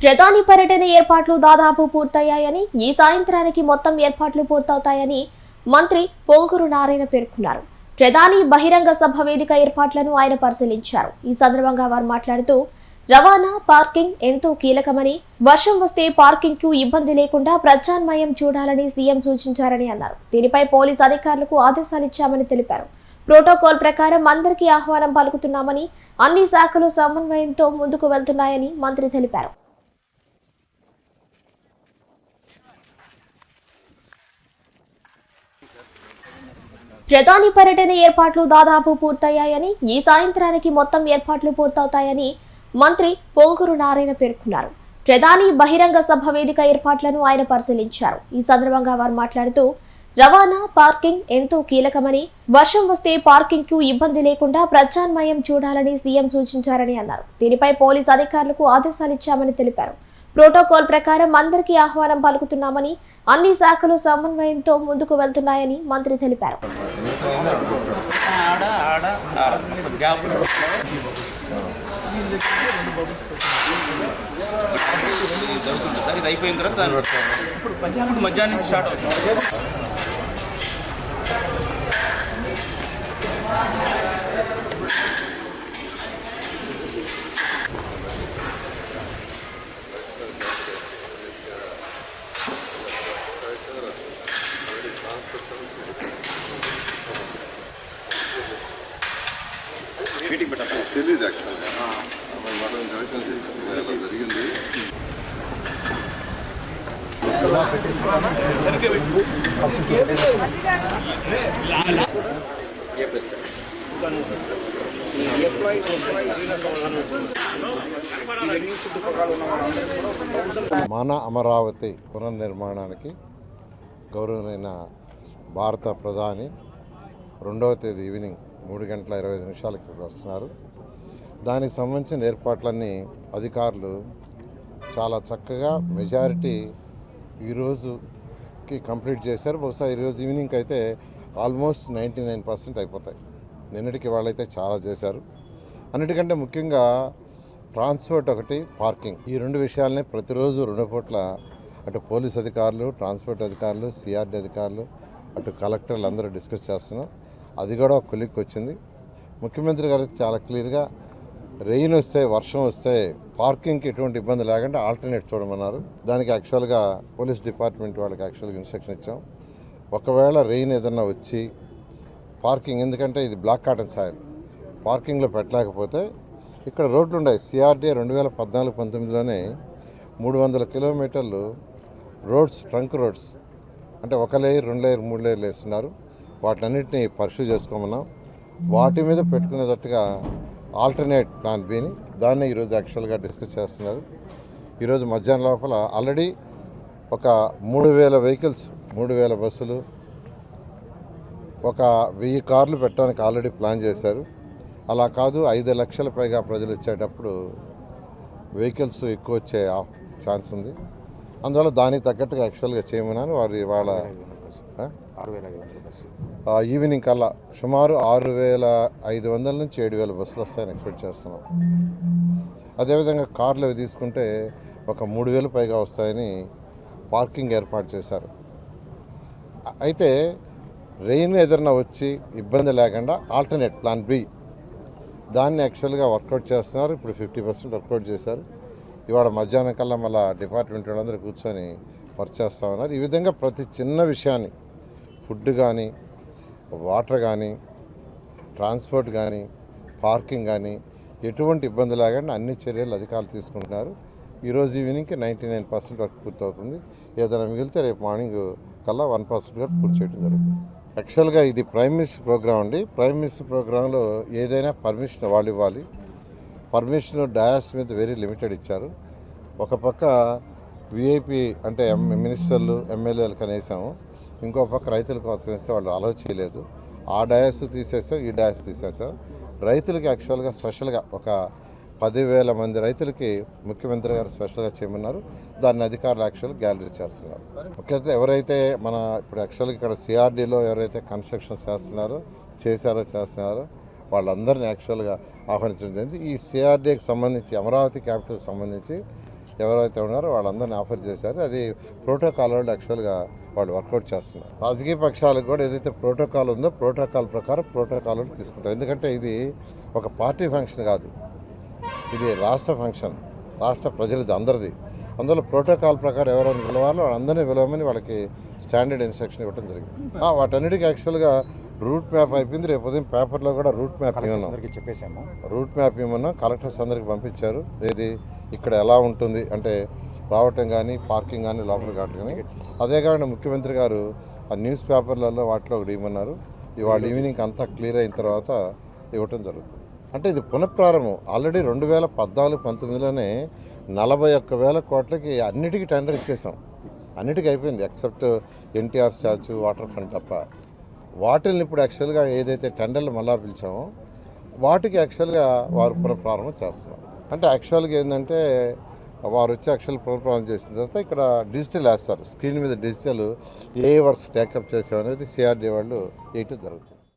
ప్రధాని పర్యటన ఏర్పాట్లు దాదాపు పూర్తయ్యాయని, ఈ సాయంత్రానికి మొత్తం ఏర్పాట్లు పూర్తవుతాయని మంత్రి పొంగూరు నారాయణ పేర్కొన్నారు. ప్రధాని బహిరంగ సభ వేదిక ఏర్పాట్లను ఆయన పరిశీలించారు. ఈ సందర్భంగా వారు మాట్లాడుతూ, రవాణా, పార్కింగ్ ఎంతో కీలకమని, వర్షం వస్తే పార్కింగ్ కు ఇబ్బంది లేకుండా ప్రత్యామ్నాయం చూడాలని సీఎం సూచించారని అన్నారు. దీనిపై పోలీసు అధికారులకు ఆదేశాలిచ్చామని తెలిపారు. ప్రోటోకాల్ ప్రకారం అందరికీ ఆహ్వానం పలుకుతున్నామని, అన్ని శాఖలు సమన్వయంతో ముందుకు వెళ్తున్నాయని మంత్రి తెలిపారు. ప్రధాని పర్యటన ఏర్పాట్లు దాదాపు పూర్తయ్యాయని, ఈ సాయంత్రానికి మొత్తం ఏర్పాట్లు పూర్తవుతాయని మంత్రి పొంగూరు నారాయణ పేర్కొన్నారు. ప్రధాని బహిరంగ సభ వేదిక ఏర్పాట్లను ఆయన పరిశీలించారు. ఈ సందర్భంగా వారు మాట్లాడుతూ, రవాణా, పార్కింగ్ ఎంతో కీలకమని, వర్షం వస్తే పార్కింగ్ కు ఇబ్బంది లేకుండా ప్రత్యామ్నాయం చూడాలని సీఎం సూచించారని అన్నారు. దీనిపై పోలీసు అధికారులకు ఆదేశాలిచ్చామని తెలిపారు. ప్రోటోకాల్ ప్రకారం అందరికీ ఆహ్వానం పలుకుతున్నామని, అన్ని శాఖలు సమన్వయంతో ముందుకు వెళ్తున్నాయని మంత్రి తెలిపారు. మీటింగ్ పెట్టాలి తెలియదు యాక్చువల్గా జరిగింది. మన అమరావతి పునర్నిర్మాణానికి గౌరవనీయ భారత ప్రధాని 2వ తేదీ ఈవినింగ్ 3:25 వస్తున్నారు. దానికి సంబంధించిన ఏర్పాట్లన్నీ అధికారులు చాలా చక్కగా మెజారిటీ ఈరోజుకి కంప్లీట్ చేశారు. బహుశా ఈరోజు ఈవినింగ్కి అయితే ఆల్మోస్ట్ 99% అయిపోతాయి. నిన్నటికి వాళ్ళైతే చాలా చేశారు. అన్నిటికంటే ముఖ్యంగా ట్రాన్స్పోర్ట్ ఒకటి, పార్కింగ్, ఈ 2 విషయాలనే ప్రతిరోజు 2 పూట్ల అటు పోలీస్ అధికారులు, ట్రాన్స్పోర్ట్ అధికారులు, సిఆర్డీ అధికారులు, అటు కలెక్టర్లు అందరూ డిస్కస్ చేస్తున్నాం. అది కూడా ఒక కొలిక్కి వచ్చింది. ముఖ్యమంత్రి గారు చాలా క్లియర్గా రెయిన్ వస్తే, వర్షం వస్తే పార్కింగ్కి ఎటువంటి ఇబ్బంది లేకుండా ఆల్టర్నేట్ చూడమన్నారు. దానికి యాక్చువల్గా పోలీస్ డిపార్ట్మెంట్ వాళ్ళకి యాక్చువల్గా ఇన్స్ట్రక్షన్ ఇచ్చాం. ఒకవేళ రెయిన్ ఏదన్నా వచ్చి పార్కింగ్, ఎందుకంటే ఇది బ్లాక్ కాటన్ సాయిల్, పార్కింగ్లో పెట్టలేకపోతే ఇక్కడ రోడ్లు ఉన్నాయి. సిఆర్డీ 2014-19లోనే 300 కిలోమీటర్లు రోడ్స్, ట్రంక్ రోడ్స్, అంటే 1 లేయర్, 2 లేయర్, 3 లేయర్లు వేస్తున్నారు. వాటన్నిటిని పర్సూ చేసుకోమన్నాం. వాటి మీద పెట్టుకునేటట్టుగా ఆల్టర్నేట్ ప్లాన్ బిని దాన్ని ఈరోజు యాక్చువల్గా డిస్కస్ చేస్తున్నారు. ఈరోజు మధ్యాహ్నం లోపల ఆల్రెడీ ఒక 3000 వెహికల్స్, 3000 బస్సులు, ఒక 1000 కార్లు పెట్టడానికి ఆల్రెడీ ప్లాన్ చేశారు. అలా కాదు 5 లక్షల పైగా ప్రజలు వచ్చేటప్పుడు వెహికల్స్ ఎక్కువ వచ్చే ఛాన్స్ ఉంది. అందువల్ల దానికి తగ్గట్టుగా యాక్చువల్గా చేయమన్నారు. వారి వాళ్ళ ఈవినింగ్ కల్లా సుమారు 6500 నుంచి 7000 బస్సులు వస్తాయని ఎక్స్పెక్ట్ చేస్తున్నాం. అదేవిధంగా కార్లు అవి తీసుకుంటే ఒక 3000 పైగా వస్తాయని పార్కింగ్ ఏర్పాటు చేశారు. అయితే రెయిన్ ఏదైనా వచ్చి ఇబ్బంది లేకుండా ఆల్టర్నేట్ ప్లాన్ బి దాన్ని యాక్చువల్గా వర్కౌట్ చేస్తున్నారు. ఇప్పుడు 50% వర్కౌట్ చేశారు. ఇవాళ మధ్యాహ్నం కల్లా మళ్ళీ డిపార్ట్మెంట్ వాళ్ళందరూ కూర్చొని వర్క్ చేస్తూ ఉన్నారు. ఈ విధంగా ప్రతి చిన్న విషయాన్ని, ఫుడ్ కానీ, వాటర్ కానీ, ట్రాన్స్పోర్ట్ కానీ, పార్కింగ్ కానీ ఎటువంటి ఇబ్బంది లేకుండా అన్ని చర్యలు అధికారులు తీసుకుంటున్నారు. ఈరోజు ఈవినింగ్కి 99% వర్క్ పూర్తవుతుంది. ఏదైనా మిగిలితే రేపు మార్నింగ్ కల్లా 1% వరకు పూర్తి చేయడం జరుగుతుంది. యాక్చువల్గా ఇది ప్రైమ్ మినిస్టర్ ప్రోగ్రామ్ అండి. ప్రైమ్ మినిస్టర్ ప్రోగ్రాంలో ఏదైనా పర్మిషన్ వాళ్ళు ఇవ్వాలి. పర్మిషన్ డయాస్ మీద వెరీ లిమిటెడ్ ఇచ్చారు. ఒక పక్క విఐపి అంటే మినిస్టర్లు, ఎమ్మెల్యేలు కనేసాము, ఇంకో పక్క రైతుల కోసం వేస్తే వాళ్ళు అలౌ చేయలేదు. ఆ డయాస్ తీసేసాం, ఈ డయాస్ తీసేసాం. రైతులకి యాక్చువల్గా స్పెషల్గా ఒక 10,000 మంది రైతులకి ముఖ్యమంత్రి గారు స్పెషల్గా చేయమన్నారు. దాన్ని అధికారులు యాక్చువల్గా గ్యాలరీ చేస్తున్నారు. ముఖ్యంగా ఎవరైతే మన ఇప్పుడు యాక్చువల్గా ఇక్కడ సిఆర్డీలో ఎవరైతే కన్స్ట్రక్షన్ చేస్తున్నారో వాళ్ళందరినీ యాక్చువల్గా ఆహ్వానించడం జరిగింది. ఈ సిఆర్డీకి సంబంధించి, అమరావతి క్యాపిటల్కి సంబంధించి ఎవరైతే ఉన్నారో వాళ్ళందరినీ ఆఫర్ చేశారు. అది ప్రోటోకాల్ వాళ్ళు యాక్చువల్గా వాళ్ళు వర్కౌట్ చేస్తున్నారు. రాజకీయ పక్షాలకు కూడా ఏదైతే ప్రోటోకాల్ ఉందో ప్రోటోకాల్ ప్రకారం ప్రోటోకాల్ తీసుకుంటారు. ఎందుకంటే ఇది ఒక పార్టీ ఫంక్షన్ కాదు, ఇది రాష్ట్ర ఫంక్షన్, రాష్ట్ర ప్రజలది, అందరిది. అందులో ప్రోటోకాల్ ప్రకారం ఎవరైనా పిలవాలో వాళ్ళందరినీ పిలవమని వాళ్ళకి స్టాండర్డ్ ఇన్స్ట్రక్షన్ ఇవ్వడం జరిగింది. వాటన్నిటికీ యాక్చువల్గా రూట్ మ్యాప్ అయిపోయింది. రేపు ఉదయం పేపర్లో కూడా రూట్ మ్యాప్ చెప్పేసాము. రూట్ మ్యాప్ ఇవ్వమన్నా కలెక్టర్స్ అందరికి పంపించారు. ఏది ఇక్కడ ఎలా ఉంటుంది అంటే రావటం కానీ పార్కింగ్ కానీ లోపల కావటం కానీ. అదే కాకుండా ముఖ్యమంత్రి గారు ఆ న్యూస్ పేపర్లలో వాటిలో ఒకటి ఇవ్వమన్నారు. ఇవాళ ఈవినింగ్ అంతా క్లియర్ అయిన తర్వాత ఇవ్వటం జరుగుతుంది. అంటే ఇది పునఃప్రారంభం. ఆల్రెడీ 2014-19లోనే 41,000 కోట్లకి అన్నిటికీ టెండర్ ఇచ్చేసాం. అన్నిటికీ అయిపోయింది except NTR statue, water front తప్ప. వాటిల్ని ఇప్పుడు యాక్చువల్గా ఏదైతే టెండర్లు మళ్ళా పిలిచామో వాటికి యాక్చువల్గా వారు పునఃప్రారంభం చేస్తున్నారు. అంటే యాక్చువల్గా ఏంటంటే వారు వచ్చి యాక్చువల్ పునఃప్రారంభం చేసిన తర్వాత ఇక్కడ డిజిటల్ వేస్తారు. స్క్రీన్ మీద డిజిటల్ ఏ వర్క్స్ టేకప్ చేసామనేది సిఆర్డీ వాళ్ళు వేయటం జరుగుతుంది.